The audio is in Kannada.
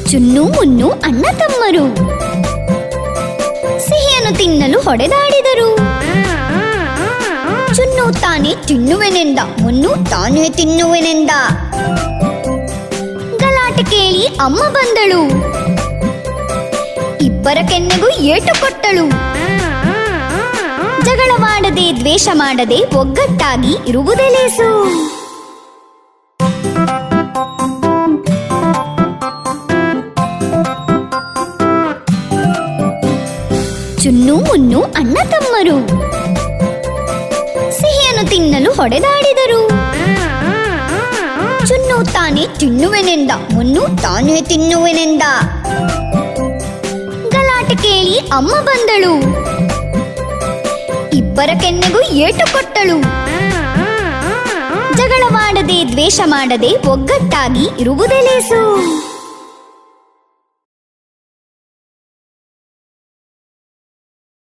ಚುನ್ನು ಮುನ್ನು ಅಣ್ಣ ತಮ್ಮರು ಸಿಹಿಯನ್ನು ತಿನ್ನಲು ಹೊಡೆದಾಡಿದರು. ಚುನ್ನು ತಾನೇ ತಿನ್ನುವೆನೆಂದ, ಮುನ್ನು ತಾನೇ ತಿನ್ನುವೆನೆಂದ. ಗಲಾಟೆ ಕೇಳಿ ಅಮ್ಮ ಬಂದಳು, ಇಬ್ಬರ ಕೆನ್ನೆಗೂ ಏಟು ಕೊಟ್ಟಳು. ಜಗಳವಾಡದೆ ದ್ವೇಷ ಮಾಡದೆ ಒಗ್ಗಟ್ಟಾಗಿ ಇರುವುದೇ ಲೇಸು. ಚುನ್ನು ಮುನ್ನು ಅಣ್ಣ ತಮ್ಮರು ಸಿಹಿಯನ್ನು ತಿನ್ನಲು ಹೊಡೆದಾಡಿದರು. ಚುನ್ನು ತಾನೇ ತಿನ್ನುವೆನೆಂದ, ಮುನ್ನು ತಾನೇ ತಿನ್ನುವೆನೆಂದ. ಗಲಾಟೆ ಕೇಳಿ ಅಮ್ಮ ಬಂದಳು, ಇಬ್ಬರ ಕೆನ್ನೆಗೂ ಏಟು ಕೊಟ್ಟಳು. ಜಗಳವಾಡದೆ ದ್ವೇಷ ಮಾಡದೆ ಒಗ್ಗಟ್ಟಾಗಿ ಇರುವುದೇ ಲೇಸು.